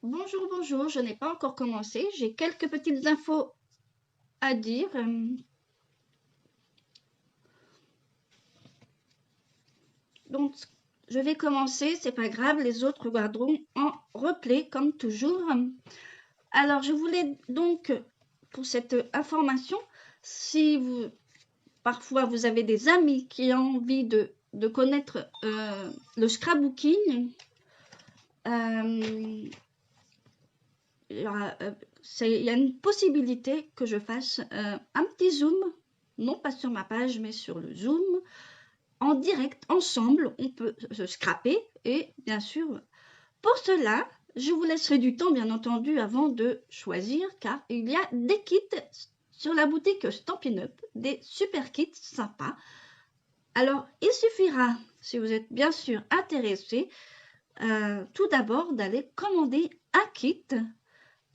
Bonjour, bonjour, je n'ai pas encore commencé. J'ai quelques petites infos à dire. Donc, je vais commencer, c'est pas grave, les autres regarderont en replay comme toujours. Alors, je voulais donc, pour cette information, si vous, parfois vous avez des amis qui ont envie de connaître le scrapbooking, euh, il y a une possibilité que je fasse un petit zoom, non pas sur ma page, mais sur le zoom, en direct, ensemble, on peut se scraper. Et bien sûr, pour cela, je vous laisserai du temps, bien entendu, avant de choisir, car il y a des kits sur la boutique Stampin' Up, des super kits sympas. Alors, il suffira, si vous êtes bien sûr intéressé, tout d'abord d'aller commander un kit.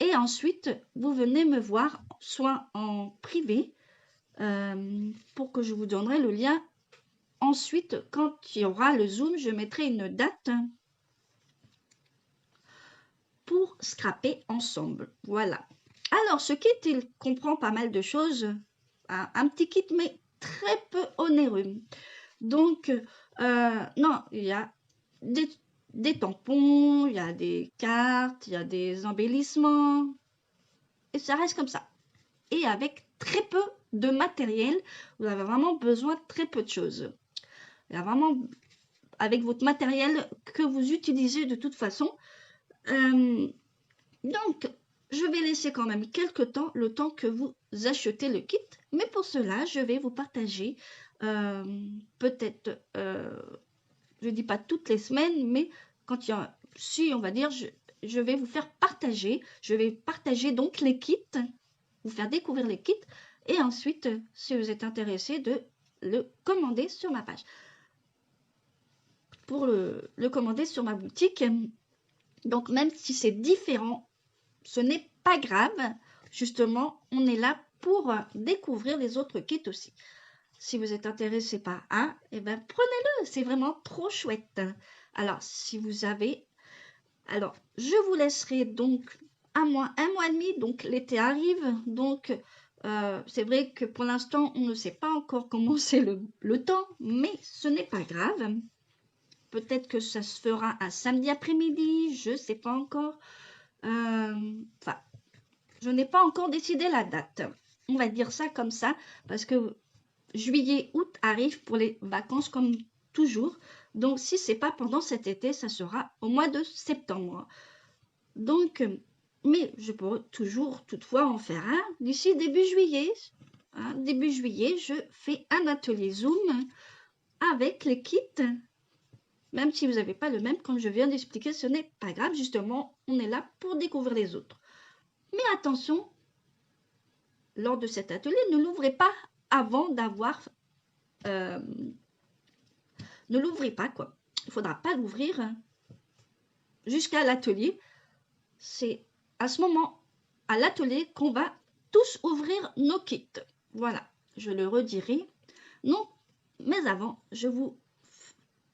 Et ensuite, vous venez me voir, soit en privé, pour que je vous donnerai le lien. Ensuite, quand il y aura le Zoom, je mettrai une date pour scraper ensemble. Voilà. Alors, ce kit, il comprend pas mal de choses. Un petit kit, mais très peu onéreux. Donc, non, il y a des tampons, il y a des cartes, il y a des embellissements. Et ça reste comme ça. Et avec très peu de matériel, vous avez vraiment besoin de très peu de choses. Il y a vraiment, avec votre matériel que vous utilisez de toute façon. Donc, je vais laisser quand même quelques temps, le temps que vous achetez le kit. Mais pour cela, je vais vous partager peut-être, je ne dis pas toutes les semaines, mais quand il y a, si on va dire, je vais vous faire partager. Je vais partager donc les kits, vous faire découvrir les kits. Et ensuite, si vous êtes intéressé, de le commander sur ma page. Pour le commander sur ma boutique. Donc, même si c'est différent, ce n'est pas grave. Justement, on est là pour découvrir les autres kits aussi. Si vous êtes intéressé par un, eh ben, prenez-le. C'est vraiment trop chouette. Alors, si vous avez... Alors, je vous laisserai donc un mois et demi. Donc, l'été arrive. Donc, c'est vrai que pour l'instant, on ne sait pas encore comment c'est le temps, mais ce n'est pas grave. Peut-être que ça se fera un samedi après-midi, je ne sais pas encore. Enfin, je n'ai pas encore décidé la date. On va dire ça comme ça, parce que juillet, août arrive pour les vacances comme toujours. Donc, si ce n'est pas pendant cet été, ça sera au mois de septembre. Donc, mais je peux toujours toutefois en faire un d'ici début juillet. Début juillet, je fais un atelier Zoom avec les kits. Même si vous n'avez pas le même, comme je viens d'expliquer, ce n'est pas grave. Justement, on est là pour découvrir les autres. Mais attention, lors de cet atelier, ne l'ouvrez pas avant d'avoir... ne l'ouvrez pas, quoi. Il ne faudra pas l'ouvrir jusqu'à l'atelier. C'est à ce moment, à l'atelier, qu'on va tous ouvrir nos kits. Voilà, je le redirai. Non, mais avant, je vous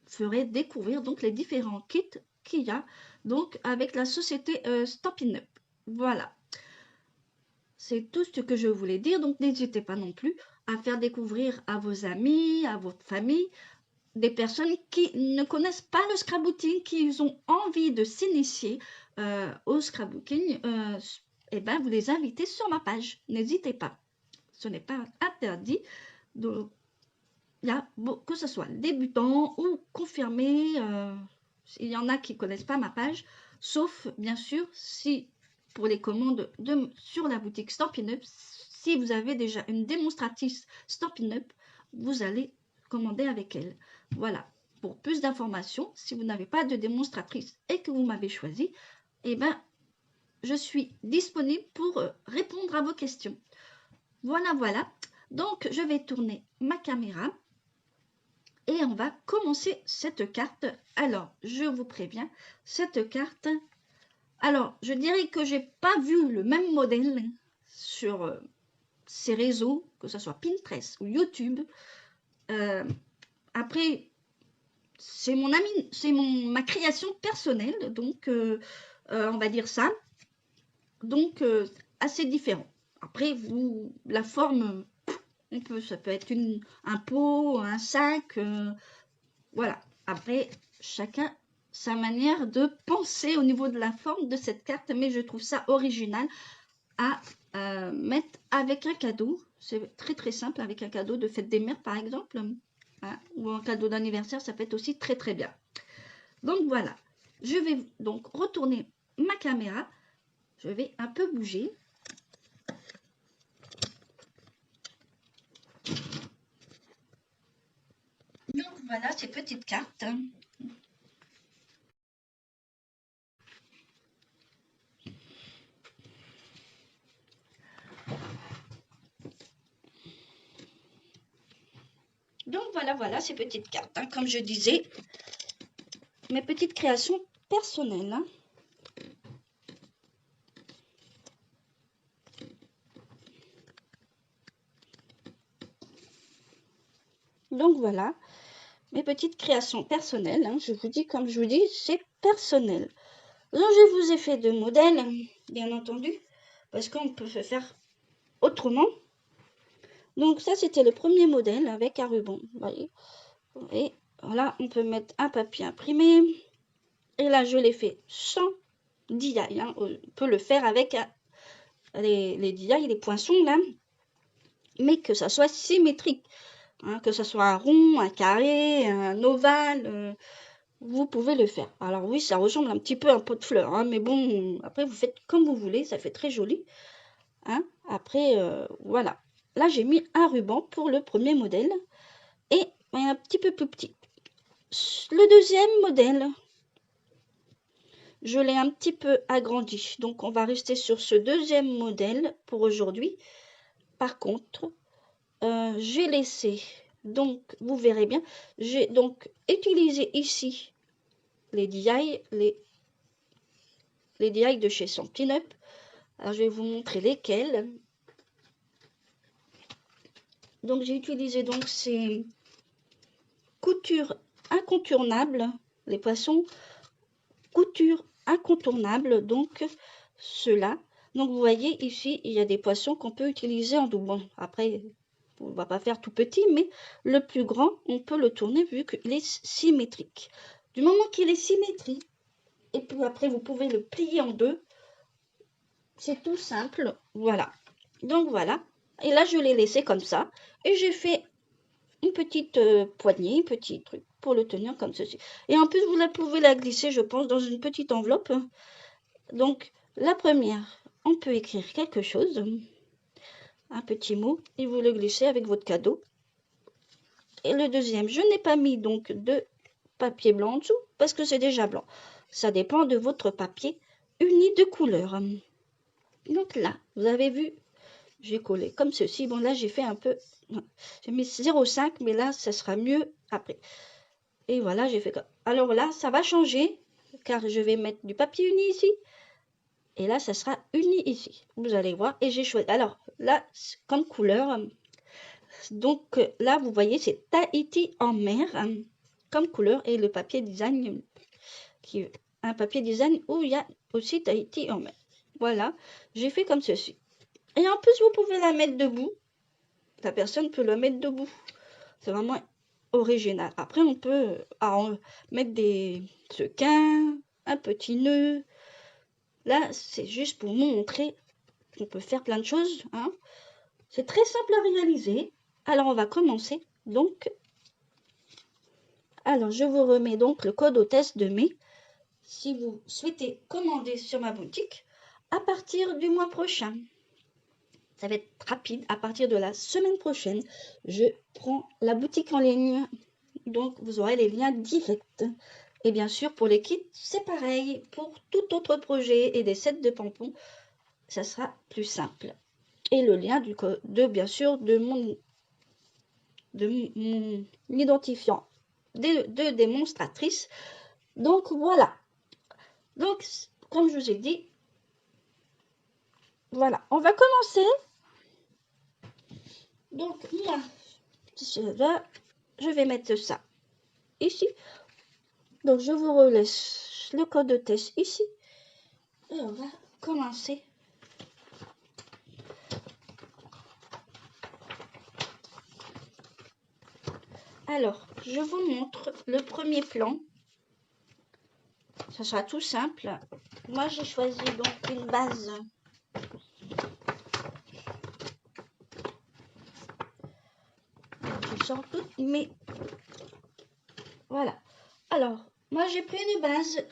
ferai découvrir donc les différents kits qu'il y a donc avec la société Stampin' Up. Voilà. C'est tout ce que je voulais dire, donc n'hésitez pas non plus à faire découvrir à vos amis, à votre famille, des personnes qui ne connaissent pas le scrapbooking, qui ont envie de s'initier au scrapbooking. Et ben, vous les invitez sur ma page. N'hésitez pas. Ce n'est pas interdit. Donc, il y a, que ce soit débutant ou confirmé, il y en a qui ne connaissent pas ma page, sauf bien sûr si pour les commandes sur la boutique Stampin' Up, si vous avez déjà une démonstratrice Stampin' Up, vous allez commander avec elle. Voilà. Pour plus d'informations, si vous n'avez pas de démonstratrice et que vous m'avez choisi, eh ben, je suis disponible pour répondre à vos questions. Voilà, voilà. Donc, je vais tourner ma caméra. Et on va commencer cette carte. Alors, je vous préviens, cette carte... Alors, je dirais que j'ai pas vu le même modèle sur ces réseaux, que ce soit Pinterest ou YouTube. Après, c'est mon ami, c'est ma création personnelle, donc on va dire ça. Donc, assez différent. Après, vous, la forme, ça peut être un pot, un sac, voilà. Après, chacun sa manière de penser au niveau de la forme de cette carte, mais je trouve ça original à mettre avec un cadeau. C'est très très simple avec un cadeau de fête des mères par exemple, hein, ou un cadeau d'anniversaire, ça peut être aussi très très bien. Donc voilà, je vais donc retourner ma caméra, je vais un peu bouger. Donc voilà ces petites cartes. Donc voilà ces petites cartes, hein, comme je disais, mes petites créations personnelles. Hein. Donc voilà, mes petites créations personnelles, hein, je vous dis, comme je vous dis, c'est personnel. Donc je vous ai fait deux modèles, bien entendu, parce qu'on peut se faire autrement. Donc ça, c'était le premier modèle avec un ruban, vous voyez. Et là, on peut mettre un papier imprimé. Et là, je l'ai fait sans DI. Hein. On peut le faire avec les DI, les poinçons, là, mais que ça soit symétrique. Hein, que ce soit un rond, un carré, un ovale, vous pouvez le faire. Alors oui, ça ressemble un petit peu à un pot de fleurs, hein, mais bon, après vous faites comme vous voulez, ça fait très joli. Hein. Après, voilà. Là, j'ai mis un ruban pour le premier modèle et un petit peu plus petit. Le deuxième modèle, je l'ai un petit peu agrandi. Donc, on va rester sur ce deuxième modèle pour aujourd'hui. Par contre, j'ai laissé, donc vous verrez bien, j'ai donc utilisé ici les DI, les DI de chez Stampin' Up. Alors, je vais vous montrer lesquels. Donc, j'ai utilisé donc ces coutures incontournables, les poissons couture incontournable, donc ceux-là. Donc vous voyez ici, il y a des poissons qu'on peut utiliser en double. Bon, après, on va pas faire tout petit, mais le plus grand, on peut le tourner vu qu'il est symétrique. Du moment qu'il est symétrique, et puis après vous pouvez le plier en deux, c'est tout simple, voilà. Donc voilà, et là je l'ai laissé comme ça, et j'ai fait une petite poignée, petit truc pour le tenir comme ceci. Et en plus, vous pouvez la glisser, je pense, dans une petite enveloppe. Donc, la première, on peut écrire quelque chose, un petit mot, et vous le glissez avec votre cadeau. Et le deuxième, je n'ai pas mis donc de papier blanc en dessous, parce que c'est déjà blanc. Ça dépend de votre papier uni de couleur. Donc là, vous avez vu, j'ai collé comme ceci. Bon, là, j'ai fait un peu... J'ai mis 0,5, mais là, ça sera mieux après. Et voilà, j'ai fait comme... Alors là, ça va changer, car je vais mettre du papier uni ici. Et là, ça sera uni ici. Vous allez voir. Et j'ai choisi... Alors, là, comme couleur... Donc, là, vous voyez, c'est Tahiti en mer, comme couleur. Et le papier design, un papier design où il y a aussi Tahiti en mer. Voilà. J'ai fait comme ceci. Et en plus, vous pouvez la mettre debout. La personne peut la mettre debout. C'est vraiment original. Après, on peut mettre des sequins, un petit nœud. Là, c'est juste pour vous montrer qu'on peut faire plein de choses. Hein. C'est très simple à réaliser. Alors, on va commencer. Donc, alors je vous remets donc le code hôtesse de mai. Si vous souhaitez commander sur ma boutique à partir du mois prochain. Ça va être rapide. À partir de la semaine prochaine, je prends la boutique en ligne. Donc, vous aurez les liens directs. Et bien sûr, pour les kits, c'est pareil. Pour tout autre projet et des sets de pompons, ça sera plus simple. Et le lien bien sûr de mon identifiant de démonstratrice. Donc voilà. Donc, comme je vous ai dit, voilà, on va commencer. Donc moi, je vais mettre ça ici. Donc je vous relaisse le code de test ici. Et on va commencer. Alors, je vous montre le premier plan. Ça sera tout simple. Moi, j'ai choisi donc une base. Je sors toutes, mais voilà. Alors, moi, j'ai pris une base,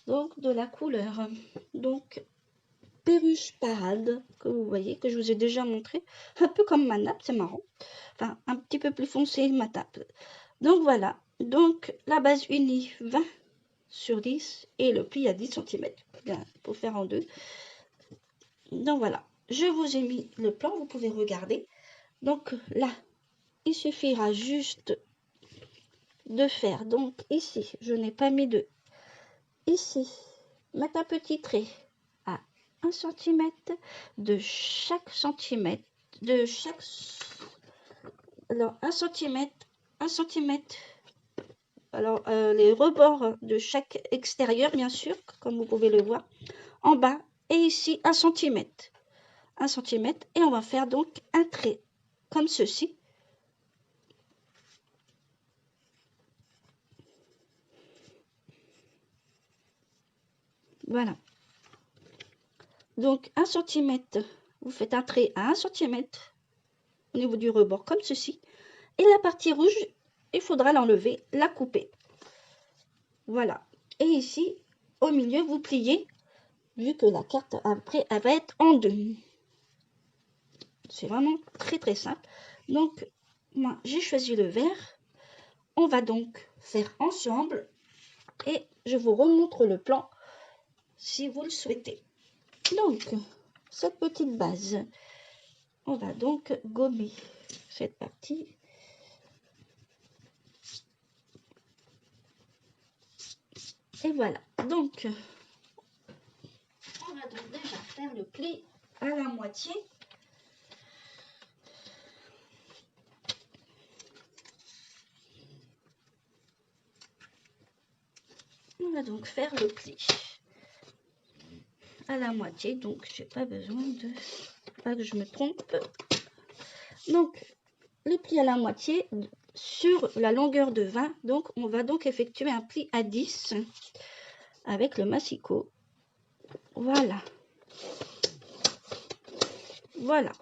donc de la couleur, donc Perruche Parade, que vous voyez, que je vous ai déjà montré, un peu comme ma nappe, c'est marrant. Enfin, un petit peu plus foncé ma nappe. Donc voilà, donc la base unie 20 sur 10 et le pli à 10 cm, bien, pour faire en deux. Donc voilà, je vous ai mis le plan, vous pouvez regarder. Donc là, il suffira juste de faire, donc ici, je n'ai pas mis de... Ici, mettre un petit trait à 1 cm de chaque centimètre, de chaque... Alors 1 cm, 1 cm. Alors les rebords de chaque extérieur, bien sûr, comme vous pouvez le voir, en bas, et ici 1 cm. 1 cm, et on va faire donc un trait, comme ceci. Voilà. Donc 1 cm, vous faites un trait à 1 cm au niveau du rebord, comme ceci. Et la partie rouge, il faudra l'enlever, la couper. Voilà. Et ici, au milieu, vous pliez, vu que la carte, après, elle va être en deux. C'est vraiment très très simple. Donc, moi, j'ai choisi le vert. On va donc faire ensemble. Et je vous remontre le plan, si vous le souhaitez. Donc, cette petite base, on va donc gommer cette partie. Et voilà. Donc, on va donc déjà faire le pli à la moitié. On va donc faire le pli à la moitié, donc j'ai pas besoin de... Pas que je me trompe. Donc, le pli à la moitié sur la longueur de 20. Donc, on va donc effectuer un pli à 10 avec le massicot. Voilà. Voilà.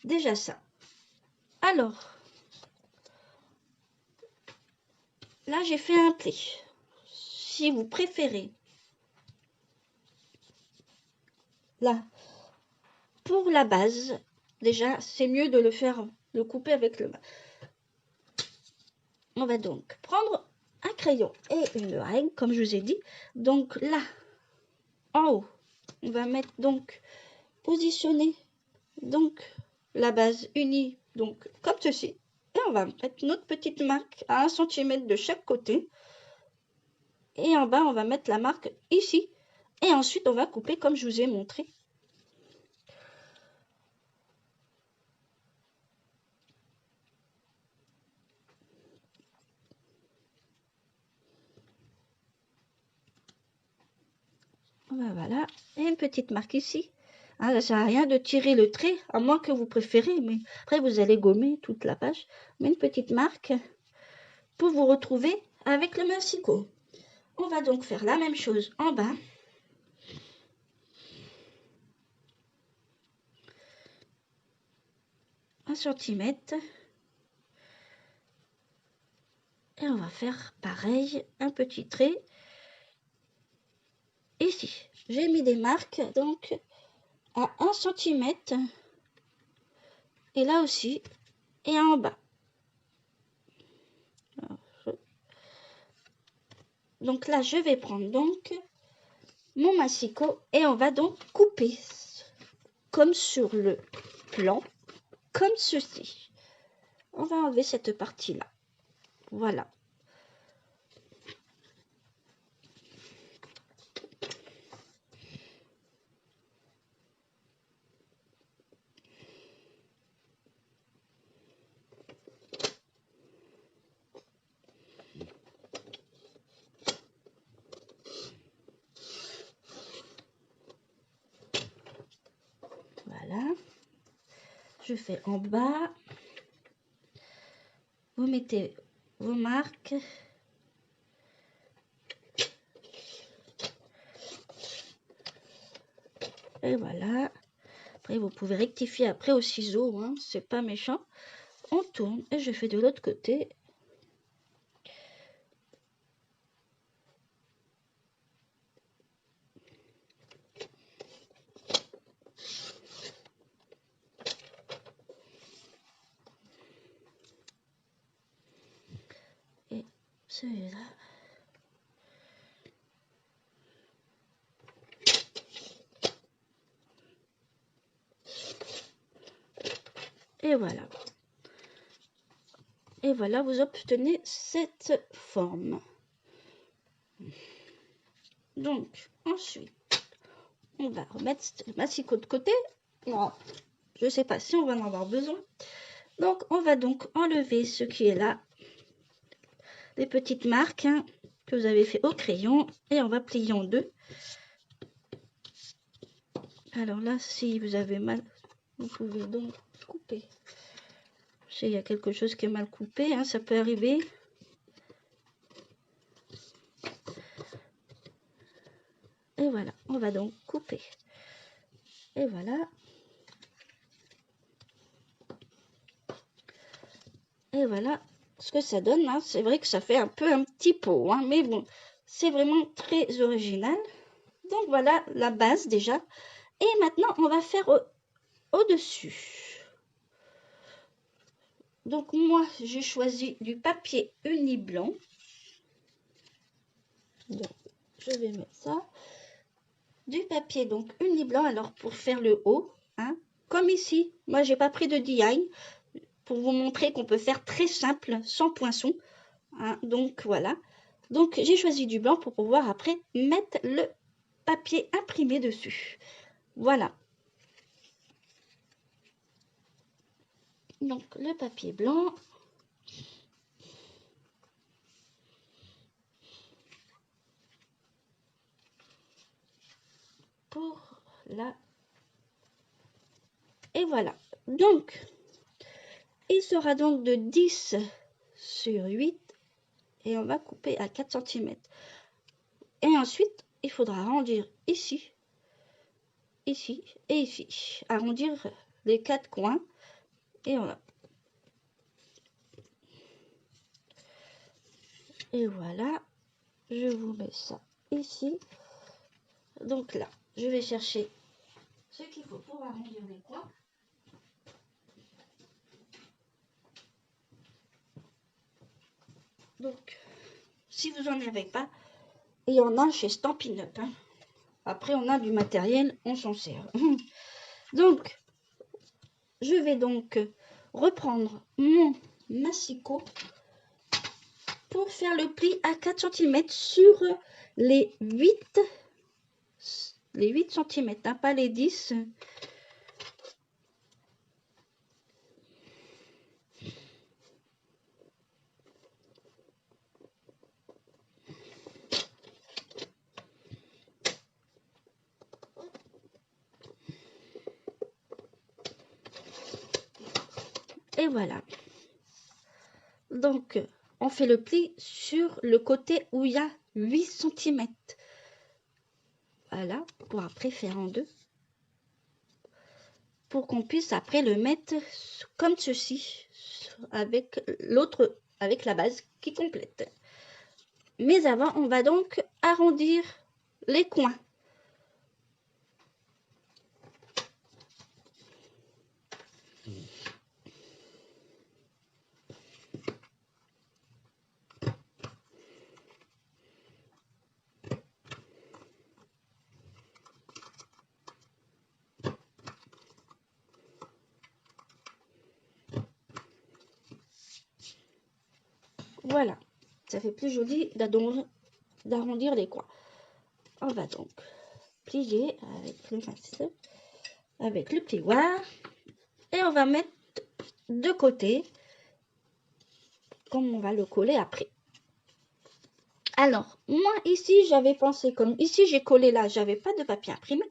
Déjà ça. Alors, là, j'ai fait un pli. Si vous préférez, là, pour la base, déjà, c'est mieux de le faire, le couper avec le... On va donc prendre un crayon et une règle, comme je vous ai dit. Donc là, en haut, on va mettre donc, positionner donc la base unie, donc comme ceci. Et on va mettre notre petite marque à 1 cm de chaque côté. Et en bas, on va mettre la marque ici. Et ensuite, on va couper comme je vous ai montré. Voilà, et une petite marque ici. Ah, ça sert à rien de tirer le trait, à moins que vous préférez, mais après vous allez gommer toute la page. Mais une petite marque pour vous retrouver avec le massicot. On va donc faire la même chose en bas. Un centimètre. Et on va faire pareil, un petit trait. Ici, j'ai mis des marques donc à 1 centimètre. Et là aussi, et en bas. Donc là, je vais prendre donc mon massicot et on va donc couper comme sur le plan, comme ceci. On va enlever cette partie-là. Voilà. je fais en bas. Vous mettez vos marques. Et voilà. Après, vous pouvez rectifier après au ciseau, hein, c'est pas méchant. On tourne et je fais de l'autre côté. Et celui-là. Et voilà. Et voilà, vous obtenez cette forme. Donc, ensuite, on va remettre le massicot de côté. Non, je ne sais pas si on va en avoir besoin. Donc, on va donc enlever ce qui est là. Les petites marques, hein, que vous avez fait au crayon. Et on va plier en deux. Alors là, si vous avez mal, vous pouvez donc couper. S'il y a quelque chose qui est mal coupé, hein, ça peut arriver. Et voilà, on va donc couper. Et voilà. Et voilà ce que ça donne. Hein. C'est vrai que ça fait un peu un petit pot, hein, mais bon, c'est vraiment très original. Donc voilà la base déjà. Et maintenant, on va faire au-dessus. Donc moi, j'ai choisi du papier uni blanc. Donc, je vais mettre ça. Du papier donc uni blanc. Alors pour faire le haut, hein, comme ici, moi j'ai pas pris de DI pour vous montrer qu'on peut faire très simple sans poinçon. Hein, donc voilà. Donc j'ai choisi du blanc pour pouvoir après mettre le papier imprimé dessus. Voilà. Donc le papier blanc. Pour là. Et voilà. Donc, il sera donc de 10 sur 8. Et on va couper à 4 cm. Et ensuite, il faudra arrondir ici, ici et ici. Arrondir les 4 coins. Et voilà. Et voilà. Je vous mets ça ici. Donc là, je vais chercher ce qu'il faut pour arrondir les coins. Donc, si vous n'en avez pas, il y en a chez Stampin' Up. Hein. Après, on a du matériel, on s'en sert. Donc, je vais donc reprendre mon massicot pour faire le pli à 4 cm sur les 8 cm, hein, pas les 10. Et voilà. Donc, on fait le pli sur le côté où il y a 8 cm. Voilà, pour après faire en deux. Pour qu'on puisse après le mettre comme ceci, avec l'autre, avec la base qui complète. Mais avant, on va donc arrondir les coins. Voilà, ça fait plus joli d'arrondir les coins. On va donc plier avec le pinceau, avec le plioir, et on va mettre de côté, comme on va le coller après. Alors, moi ici, j'avais pensé, comme ici j'ai collé là, j'avais pas de papier imprimé,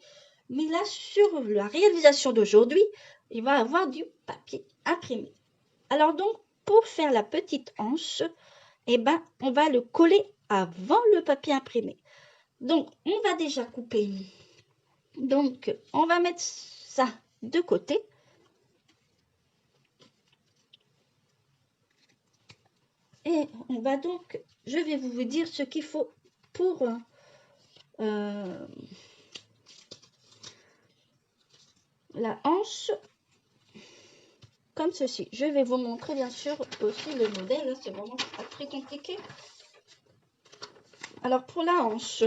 mais là, sur la réalisation d'aujourd'hui, il va avoir du papier imprimé. Alors donc, pour faire la petite hanche, eh ben, on va le coller avant le papier imprimé. Donc, on va déjà couper. Donc, on va mettre ça de côté. Et on va donc, je vais vous dire ce qu'il faut pour la hanche, comme ceci. Je vais vous montrer bien sûr aussi le modèle, c'est vraiment pas très compliqué. Alors pour la hanche,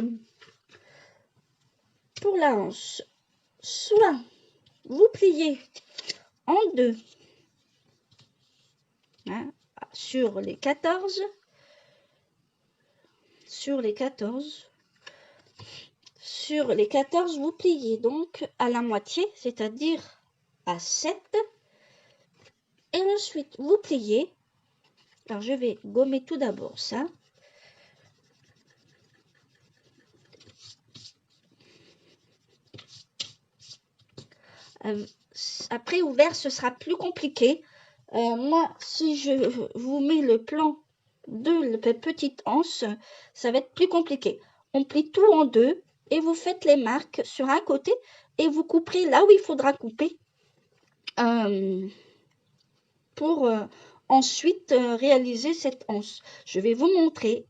soit vous pliez en deux, hein, sur les 14, sur les 14, vous pliez donc à la moitié, c'est-à-dire à 7. Et ensuite, vous pliez. Alors, je vais gommer tout d'abord ça. Après, ouvert, ce sera plus compliqué. Moi, si je vous mets le plan de la petite hanche, ça va être plus compliqué. On plie tout en deux et vous faites les marques sur un côté et vous couperez là où il faudra couper pour ensuite réaliser cette hanche. Je vais vous montrer.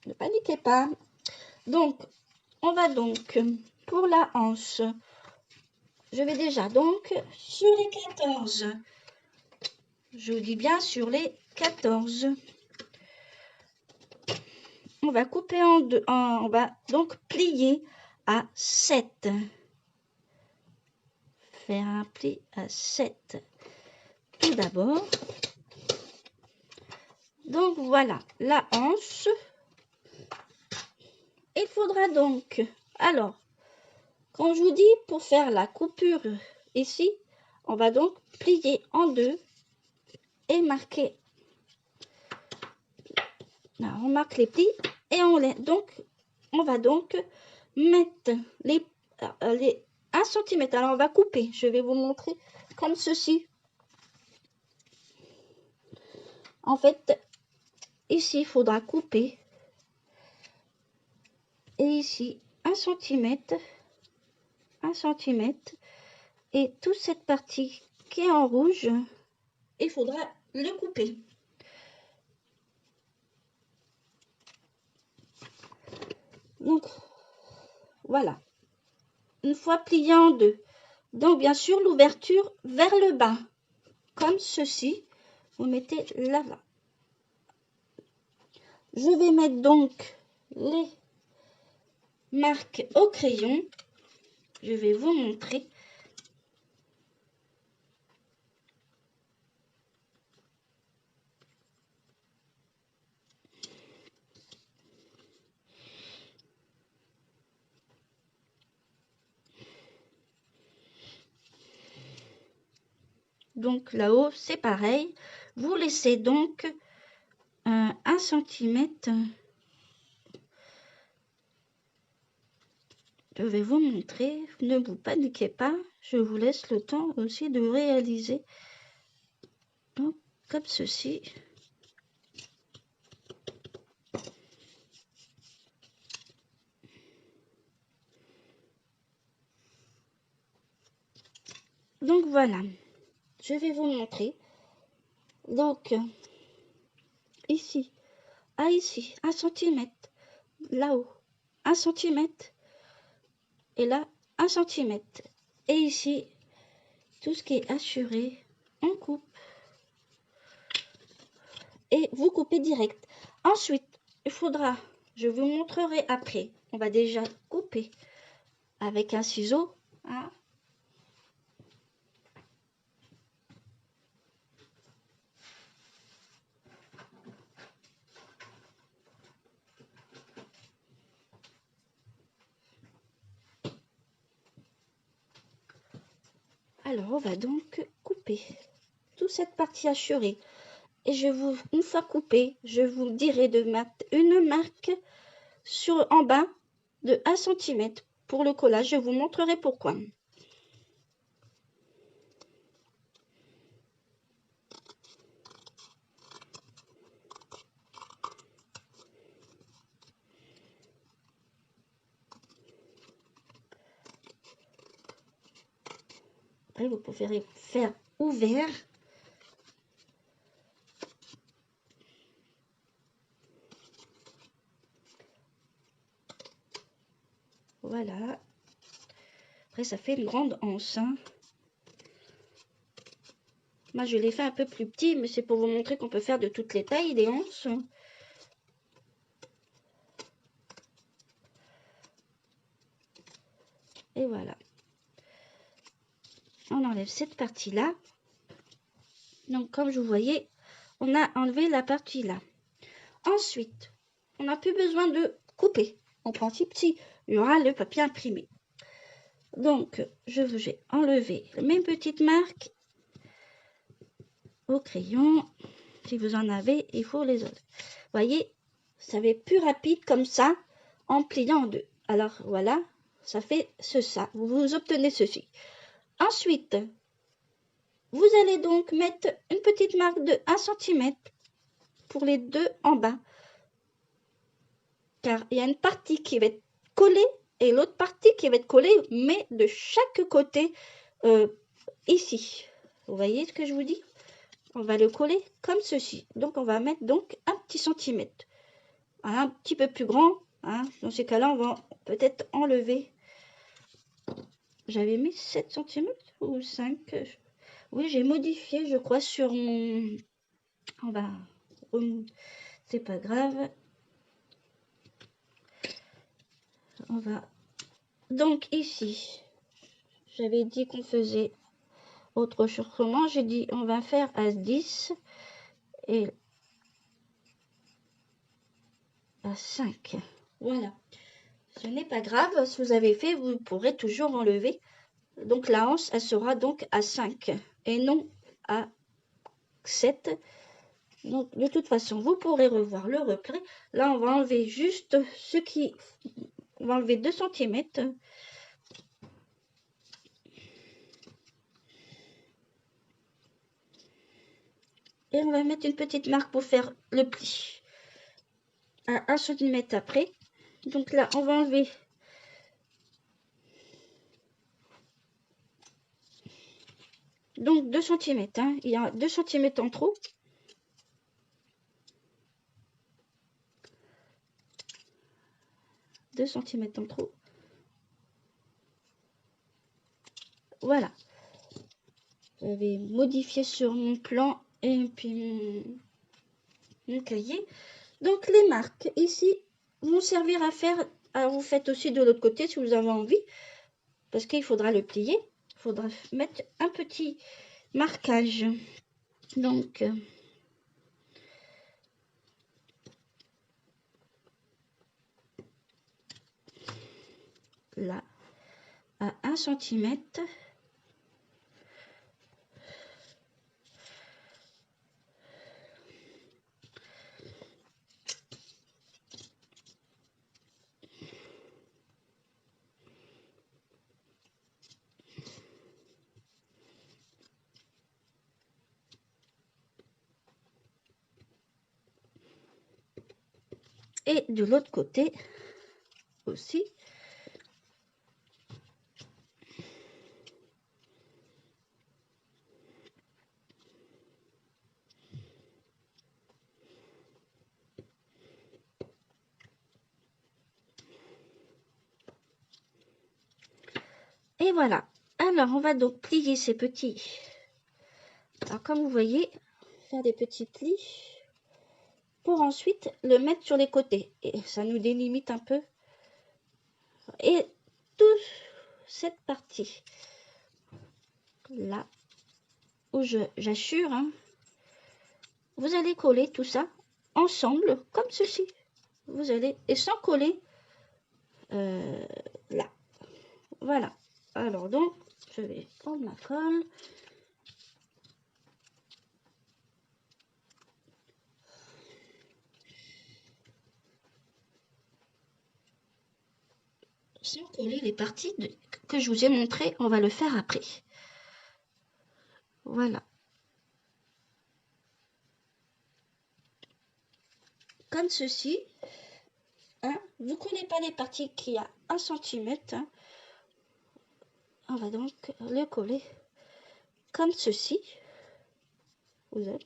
Ne paniquez pas. Donc, on va donc pour la hanche. Je vais déjà donc sur les 14. Je vous dis bien sur les 14. On va couper en deux. On va donc plier à 7. Faire un pli à 7. Tout d'abord. Donc voilà la hanche. Il faudra donc, alors, quand je vous dis pour faire la coupure ici, on va donc plier en deux et marquer. Là, on marque les plis et on va donc mettre les 1 cm. Alors on va couper. Je vais vous montrer comme ceci. En fait, ici il faudra couper. Et ici 1 cm. 1 cm. Et toute cette partie qui est en rouge, il faudra le couper. Donc, voilà. Une fois plié en deux. Donc, bien sûr, l'ouverture vers le bas. Comme ceci. Vous mettez là. Je vais mettre donc les marques au crayon. Je vais vous montrer. Donc là-haut, c'est pareil. Vous laissez donc 1 cm. Je vais vous montrer. Ne vous paniquez pas. Je vous laisse le temps aussi de réaliser. Donc, comme ceci. Donc voilà. Je vais vous montrer. Donc, ici, ici, 1 cm. Là-haut, 1 cm. Et là, 1 cm. Et ici, tout ce qui est assuré, on coupe. Et vous coupez direct. Ensuite, il faudra, je vous montrerai après, on va déjà couper avec un ciseau. Hein. Alors, on va donc couper toute cette partie assurée. Et une fois coupé, je vous dirai de mettre une marque en bas de 1 cm pour le collage. Je vous montrerai pourquoi. Après, vous pouvez faire ouvert. Voilà. Après, ça fait une grande anse. Hein. Moi, je l'ai fait un peu plus petit, mais c'est pour vous montrer qu'on peut faire de toutes les tailles des anses. Et voilà. On enlève cette partie-là. Donc, comme je vous voyez, on a enlevé la partie là. Ensuite, on n'a plus besoin de couper. En principe, si, il y aura le papier imprimé. Donc, je vais enlever mes petites marques au crayon. Si vous en avez, il faut les enlever. Vous voyez, ça va être plus rapide comme ça, en pliant en deux. Alors, voilà, ça fait ça. Vous obtenez ceci. Ensuite, vous allez donc mettre une petite marque de 1 cm pour les deux en bas. Car il y a une partie qui va être collée et l'autre partie qui va être collée, mais de chaque côté ici. Vous voyez ce que je vous dis? On va le coller comme ceci. Donc, on va mettre donc un petit centimètre. Un petit peu plus grand. Hein. Dans ces cas-là, on va peut-être enlever. J'avais mis 7 cm ou 5. Oui, j'ai modifié, je crois, sur mon... On va... C'est pas grave. On va... Donc, ici, j'avais dit qu'on faisait autre chose. Comment j'ai dit on va faire As-10 et As-5. Voilà. Ce n'est pas grave. Si vous avez fait, vous pourrez toujours enlever. Donc, la hanche, elle sera donc à 5 et non à 7. Donc, de toute façon, vous pourrez revoir le repli. Là, on va enlever juste ce qui... On va enlever 2 cm. Et on va mettre une petite marque pour faire le pli. À 1 cm après. Donc là, on va enlever... Donc 2 cm. Hein. Il y a 2 cm en trop. En trop. Voilà. J'avais modifié sur mon plan et puis mon cahier. Donc les marques ici vont servir à faire. Alors vous faites aussi de l'autre côté si vous avez envie. Parce qu'il faudra le plier. Il faudra mettre un petit marquage. Donc là, à 1 cm. Et de l'autre côté aussi. Et voilà. Alors, on va donc plier ces petits. Alors, comme vous voyez, faire des petits plis pour ensuite le mettre sur les côtés. Et ça nous délimite un peu. Et toute cette partie là où j'assure, hein, vous allez coller tout ça ensemble comme ceci. Vous allez, et sans coller là. Voilà. Alors donc, je vais prendre ma colle. Sans coller les parties que je vous ai montré, on va le faire après. Voilà. Comme ceci. Hein, vous ne collez pas les parties qui a 1 cm. Hein. On va donc le coller comme ceci. Vous avez...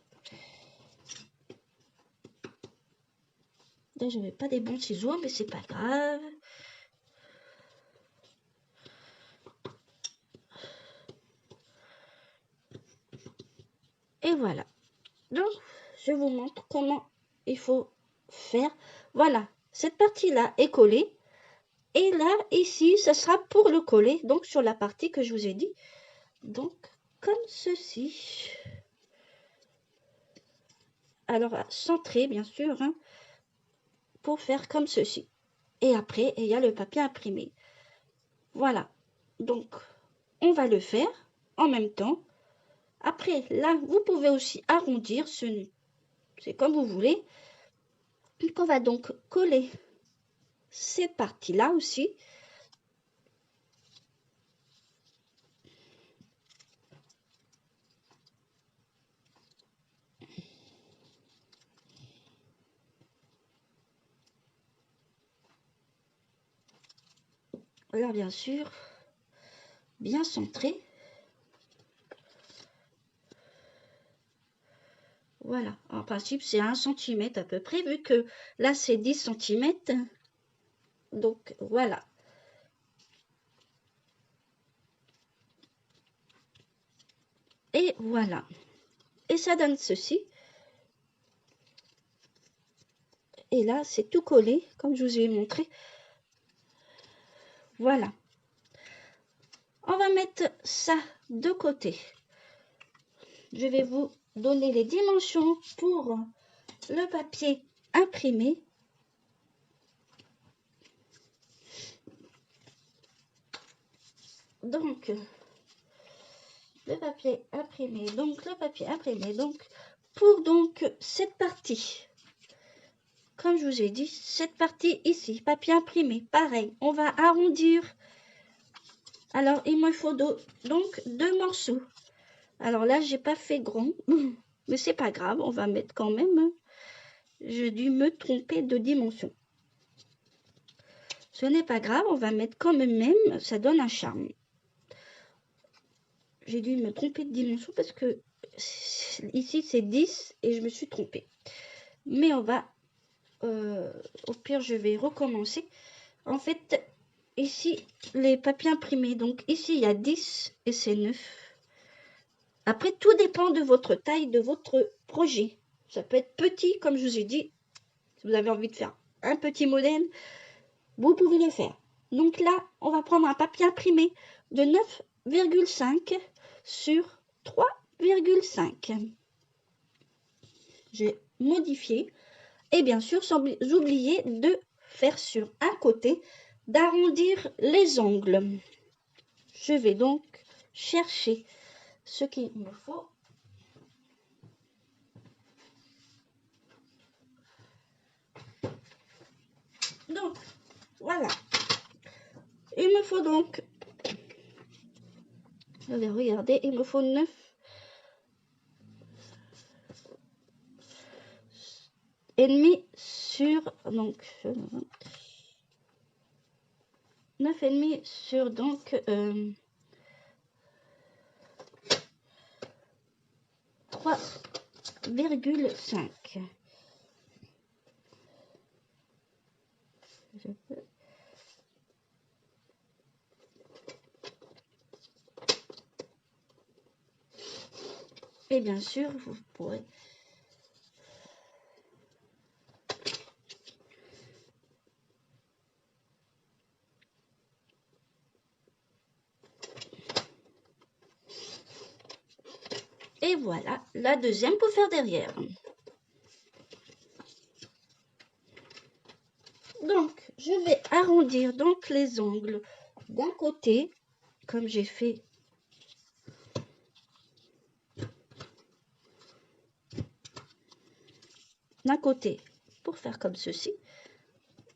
Là, je n'avais pas des bons ciseaux, mais c'est pas grave. Et voilà. Donc, je vous montre comment il faut faire. Voilà, cette partie-là est collée. Et là, ici, ça sera pour le coller. Donc, sur la partie que je vous ai dit. Donc, comme ceci. Alors, centré, bien sûr, hein, pour faire comme ceci. Et après, il y a le papier imprimé. Voilà. Donc, on va le faire en même temps. Après, là, vous pouvez aussi arrondir. C'est comme vous voulez. Donc, on va donc coller cette partie-là aussi. Alors, bien sûr, bien centré. Voilà, en principe, c'est 1 cm à peu près, vu que là, c'est 10 cm. Donc, voilà. Et voilà. Et ça donne ceci. Et là, c'est tout collé, comme je vous ai montré. Voilà. On va mettre ça de côté. Je vais vous donner les dimensions pour le papier imprimé. Donc, le papier imprimé. Donc, pour cette partie, comme je vous ai dit, cette partie ici, papier imprimé, pareil, on va arrondir. Alors, il me faut donc 2 morceaux. Alors là, j'ai pas fait grand, mais c'est pas grave, on va mettre quand même. J'ai dû me tromper de dimension. Ce n'est pas grave, on va mettre quand même, ça donne un charme. J'ai dû me tromper de dimension parce que ici c'est 10 et je me suis trompée. Mais on va, au pire je vais recommencer. En fait, ici les papiers imprimés, donc ici il y a 10 et c'est 9. Après, tout dépend de votre taille, de votre projet. Ça peut être petit, comme je vous ai dit. Si vous avez envie de faire un petit modèle, vous pouvez le faire. Donc là, on va prendre un papier imprimé de 9,5 sur 3,5. J'ai modifié. Et bien sûr, sans oublier de faire sur un côté, d'arrondir les angles. Je vais donc chercher ce qu'il me faut. Donc, voilà. Il me faut donc, je vais regarder, il me faut 9 et demi sur, donc, 9 et demi sur, donc, 3,5. Je peux... Et bien sûr, vous pourrez... Et voilà, la deuxième pour faire derrière. Donc, je vais arrondir donc les angles d'un côté, comme j'ai fait d'un côté pour faire comme ceci.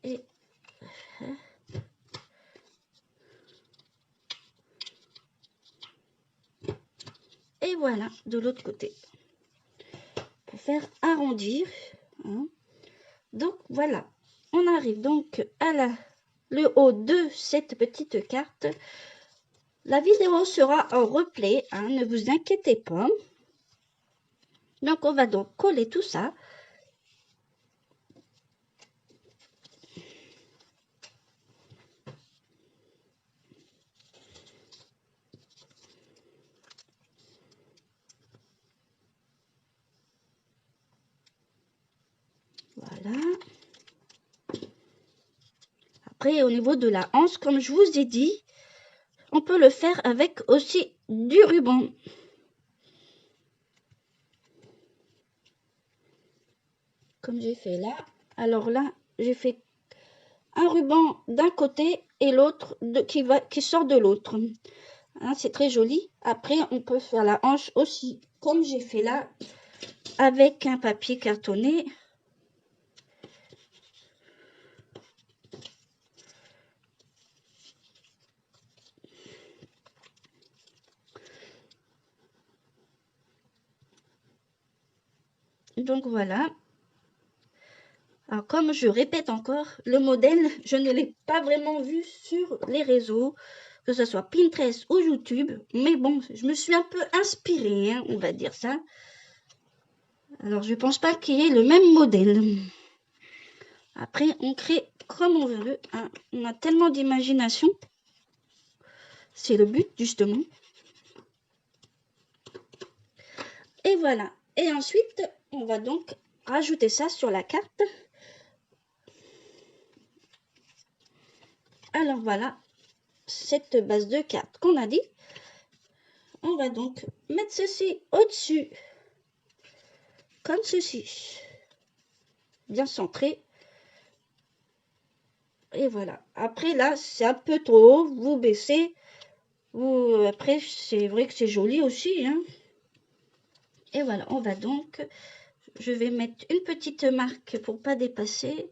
Et voilà, de l'autre côté. Pour faire arrondir. Hein. Donc, voilà. On arrive donc à le haut de cette petite carte. La vidéo sera en replay, hein, ne vous inquiétez pas. Donc, on va donc coller tout ça. Voilà. Après, au niveau de la hanche, comme je vous ai dit, on peut le faire avec aussi du ruban. Comme j'ai fait là. Alors là, j'ai fait un ruban d'un côté et l'autre qui sort de l'autre. Hein, c'est très joli. Après, on peut faire la hanche aussi, comme j'ai fait là, avec un papier cartonné. Donc voilà. Alors comme je répète encore, le modèle, je ne l'ai pas vraiment vu sur les réseaux, que ce soit Pinterest ou YouTube. Mais bon, je me suis un peu inspirée, hein, on va dire ça. Alors je pense pas qu'il y ait le même modèle. Après, on crée comme on veut. Hein. On a tellement d'imagination. C'est le but, justement. Et voilà. Et ensuite, on va donc rajouter ça sur la carte. Alors voilà, cette base de carte qu'on a dit. On va donc mettre ceci au-dessus. Comme ceci. Bien centré. Et voilà. Après, là, c'est un peu trop haut. Vous baissez. Après, c'est vrai que c'est joli aussi. Hein. Et voilà, on va donc... Je vais mettre une petite marque pour pas dépasser.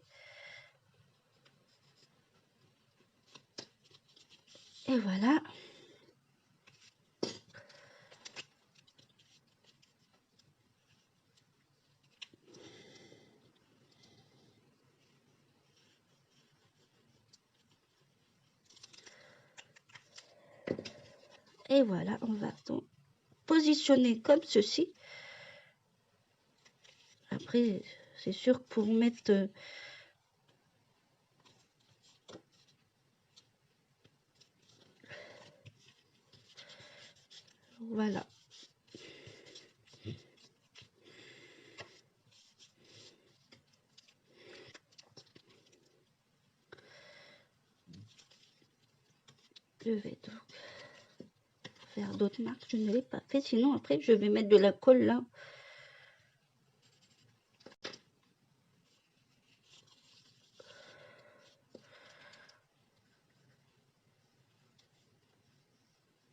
Et voilà. Et voilà, on va donc positionner comme ceci. Après, c'est sûr que pour mettre... Voilà. Je vais donc faire d'autres marques. Je ne l'ai pas fait. Sinon, après, je vais mettre de la colle là.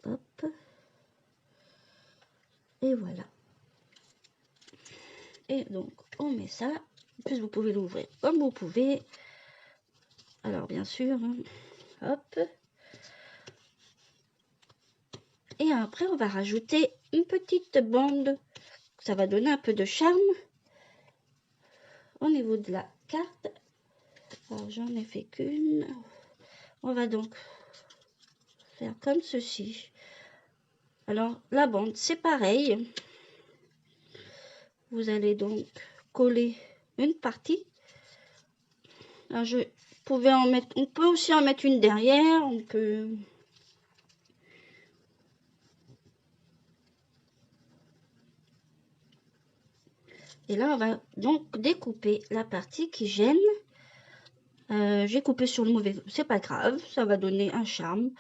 Hop. Et voilà. Et donc, on met ça. En plus, vous pouvez l'ouvrir comme vous pouvez. Alors, bien sûr, hein. Hop. Et après, on va rajouter une petite bande. Ça va donner un peu de charme au niveau de la carte. Alors, j'en ai fait qu'une. On va donc faire comme ceci. Alors, la bande, c'est pareil. Vous allez donc coller une partie. Alors, on peut aussi en mettre une derrière. On peut... Et là, on va donc découper la partie qui gêne. J'ai coupé sur le mauvais, c'est pas grave, ça va donner un charme.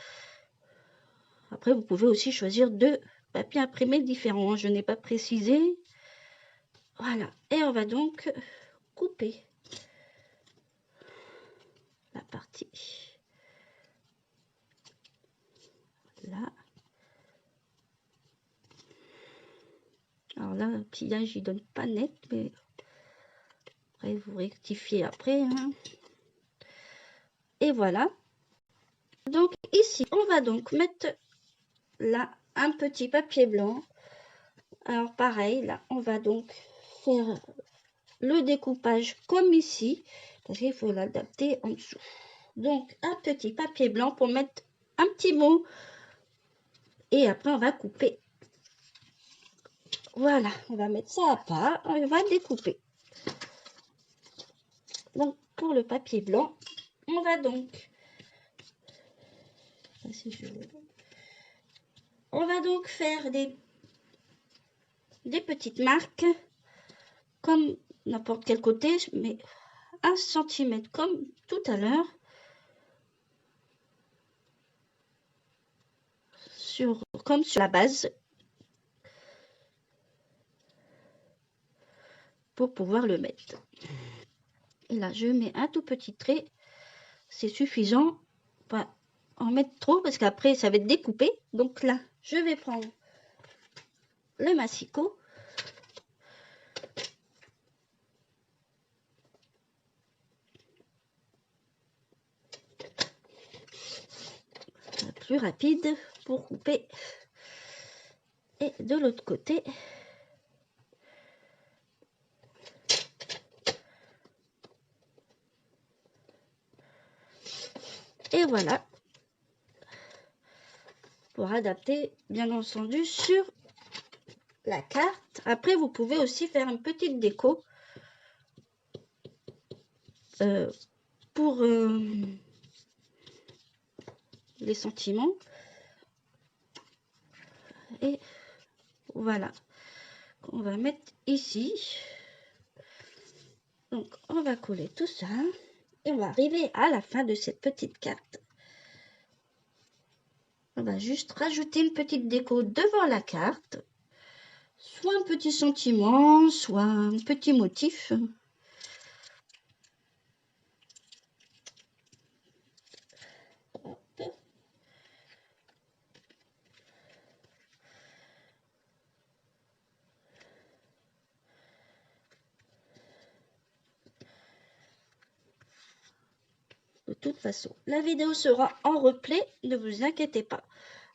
Après, vous pouvez aussi choisir deux papiers imprimés différents. Je n'ai pas précisé. Voilà. Et on va donc couper la partie là. Alors là, le pliage, il donne pas net, mais après, vous rectifiez après. Hein. Et voilà. Donc ici, on va donc mettre là un petit papier blanc. Alors pareil, là, on va donc faire le découpage comme ici, parce qu'il faut l'adapter en dessous. Donc un petit papier blanc pour mettre un petit mot Et après, on va couper. Voilà, on va mettre ça à part. On va découper. Donc, pour le papier blanc, on va donc... On va donc faire des petites marques, comme n'importe quel côté, mais 1 cm comme tout à l'heure. Comme sur la base. Pour pouvoir le mettre. Et là, je mets un tout petit trait. C'est suffisant. Pas en mettre trop parce qu'après, ça va être découpé. Donc là, je vais prendre le massicot. Plus rapide pour couper. Et de l'autre côté. Et voilà. Pour adapter, bien entendu, sur la carte. Après, vous pouvez aussi faire une petite déco pour les sentiments. Et voilà. On va mettre ici. Donc, on va coller tout ça. Et on va arriver à la fin de cette petite carte. On va juste rajouter une petite déco devant la carte. Soit un petit sentiment, soit un petit motif. De toute façon, la vidéo sera en replay, ne vous inquiétez pas.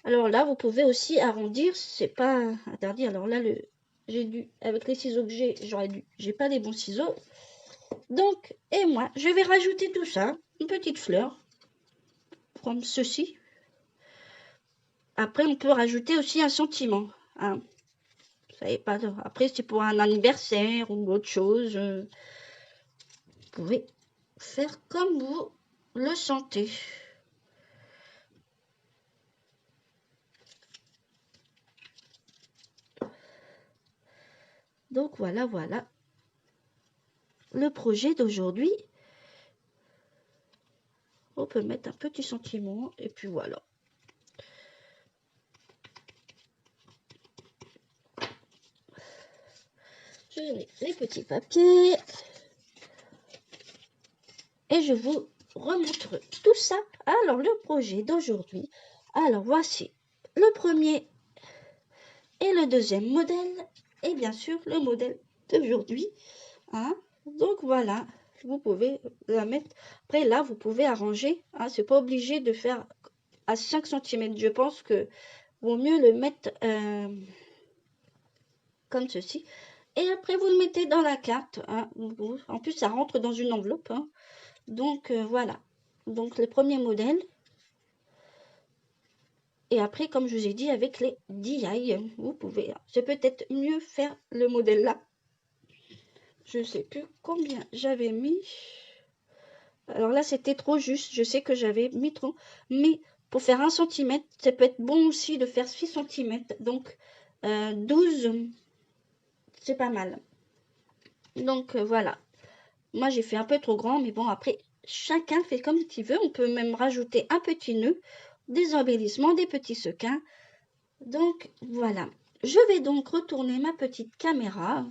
Alors là, vous pouvez aussi arrondir, c'est pas interdit. Alors là, j'ai dû, avec les ciseaux que j'ai pas les bons ciseaux. Donc, et moi, je vais rajouter tout ça, une petite fleur, comme ceci. Après, on peut rajouter aussi un sentiment. Hein. Vous savez pas. Après, c'est pour un anniversaire ou autre chose. Vous pouvez faire comme vous le sentez. Donc voilà, voilà le projet d'aujourd'hui. On peut mettre un petit sentiment et puis voilà. Je mets les petits papiers et je vous remontre tout ça. Alors le projet d'aujourd'hui. Alors voici le premier et le deuxième modèle et bien sûr le modèle d'aujourd'hui. Hein. Donc voilà, vous pouvez la mettre. Après là, vous pouvez arranger. Hein. C'est pas obligé de faire à 5 cm. Je pense que vaut mieux le mettre comme ceci. Et après, vous le mettez dans la carte. Hein. En plus, ça rentre dans une enveloppe. Hein. Donc, voilà. Donc, le premier modèle. Et après, comme je vous ai dit, avec les DI, vous pouvez... C'est peut-être mieux faire le modèle là. Je ne sais plus combien j'avais mis. Alors là, c'était trop juste. Je sais que j'avais mis trop. Mais pour faire 1 cm, ça peut être bon aussi de faire 6 cm. Donc, 12, c'est pas mal. Donc, voilà. Moi, j'ai fait un peu trop grand. Mais bon, après, chacun fait comme il veut. On peut même rajouter un petit nœud, des embellissements, des petits sequins. Donc, voilà. Je vais donc retourner ma petite caméra.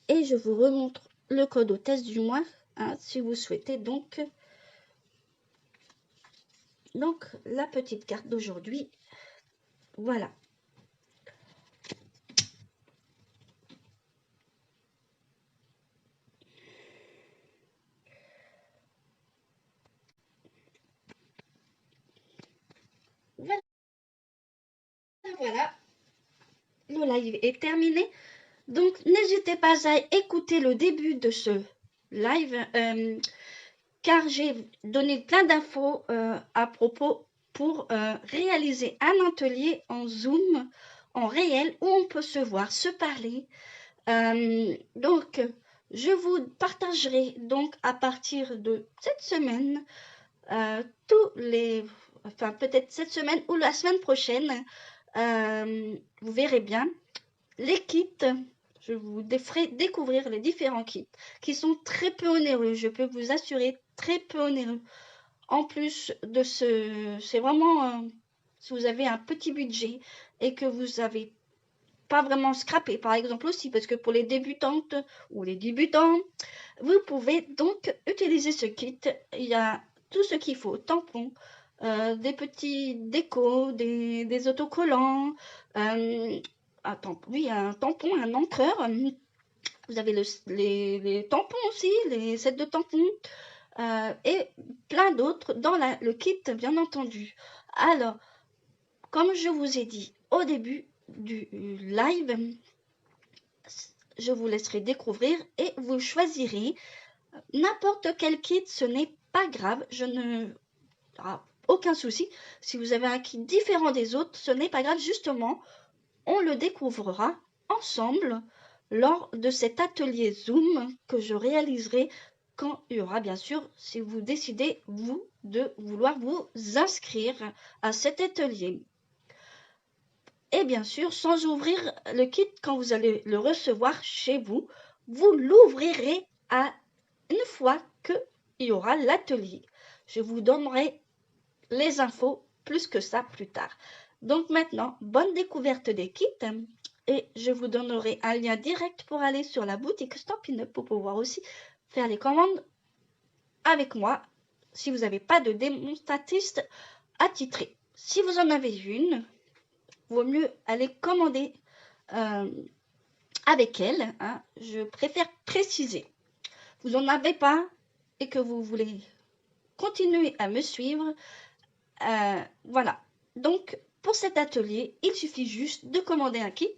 Et je vous remontre le code hôtesse du mois. Hein, si vous souhaitez donc la petite carte d'aujourd'hui. Voilà. Voilà. Le live est terminé. Donc, n'hésitez pas à écouter le début de ce live car j'ai donné plein d'infos à propos pour réaliser un atelier en Zoom, en réel, où on peut se voir, se parler. Donc, je vous partagerai donc à partir de cette semaine, enfin peut-être cette semaine ou la semaine prochaine, vous verrez bien, les kits. Je vous ferai découvrir les différents kits qui sont très peu onéreux, je peux vous assurer, très peu onéreux. En plus de c'est vraiment, si vous avez un petit budget et que vous n'avez pas vraiment scrappé, par exemple aussi, parce que pour les débutantes ou les débutants, vous pouvez donc utiliser ce kit. Il y a tout ce qu'il faut, tampons, des petits décos, des autocollants, un tampon, un encreur. Vous avez les tampons aussi, les sets de tampons, et plein d'autres dans le kit, bien entendu. Alors, comme je vous ai dit au début du live, je vous laisserai découvrir et vous choisirez n'importe quel kit, ce n'est pas grave, aucun souci. Si vous avez un kit différent des autres, ce n'est pas grave, justement, on le découvrira ensemble lors de cet atelier Zoom que je réaliserai quand il y aura, bien sûr, si vous décidez, vous, de vouloir vous inscrire à cet atelier. Et bien sûr, sans ouvrir le kit, quand vous allez le recevoir chez vous, vous l'ouvrirez une fois qu'il y aura l'atelier. Je vous donnerai les infos plus que ça plus tard. Donc maintenant, bonne découverte des kits et je vous donnerai un lien direct pour aller sur la boutique Stampin' Up pour pouvoir aussi faire les commandes avec moi si vous n'avez pas de démonstratrice attitrée. Si vous en avez une, vaut mieux aller commander avec elle. Hein. Je préfère préciser. Vous n'en avez pas et que vous voulez continuer à me suivre, voilà. Donc, pour cet atelier, il suffit juste de commander un kit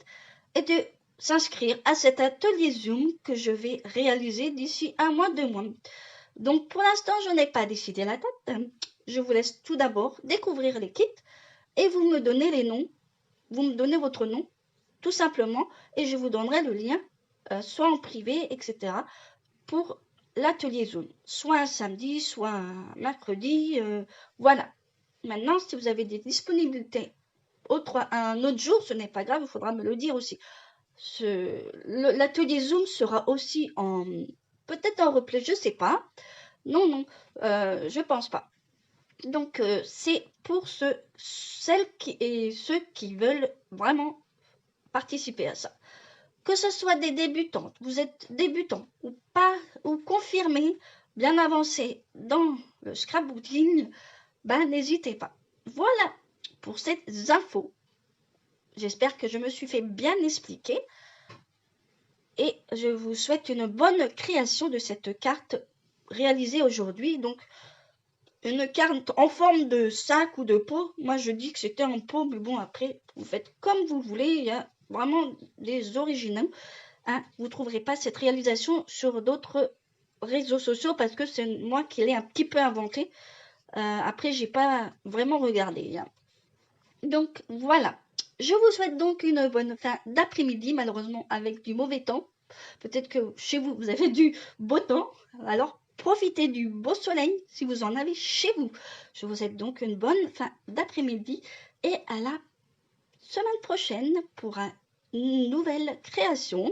et de s'inscrire à cet atelier Zoom que je vais réaliser d'ici 1 mois, 2 mois. Donc, pour l'instant, je n'ai pas décidé la date. Je vous laisse tout d'abord découvrir les kits et vous me donnez les noms. Vous me donnez votre nom, tout simplement, et je vous donnerai le lien, soit en privé, etc., pour l'atelier Zoom. Soit un samedi, soit un mercredi, voilà. Maintenant, si vous avez des disponibilités un autre jour, ce n'est pas grave, il faudra me le dire aussi. L'atelier Zoom sera aussi peut-être en replay, je ne sais pas. Non, je ne pense pas. Donc, c'est pour celles et ceux qui veulent vraiment participer à ça. Que ce soit des débutantes, vous êtes débutant ou pas, ou confirmé, bien avancé dans le scrapbooking, n'hésitez pas. Voilà pour ces infos. J'espère que je me suis fait bien expliquer. Et je vous souhaite une bonne création de cette carte réalisée aujourd'hui. Donc, une carte en forme de sac ou de pot. Moi, je dis que c'était en pot, mais bon, après, vous faites comme vous voulez. Il y a vraiment des originaux. Hein. Vous ne trouverez pas cette réalisation sur d'autres réseaux sociaux parce que c'est moi qui l'ai un petit peu inventé. Après, j'ai pas vraiment regardé. Hein. Donc, voilà. Je vous souhaite donc une bonne fin d'après-midi, malheureusement avec du mauvais temps. Peut-être que chez vous, vous avez du beau temps. Alors, profitez du beau soleil si vous en avez chez vous. Je vous souhaite donc une bonne fin d'après-midi et à la semaine prochaine pour une nouvelle création.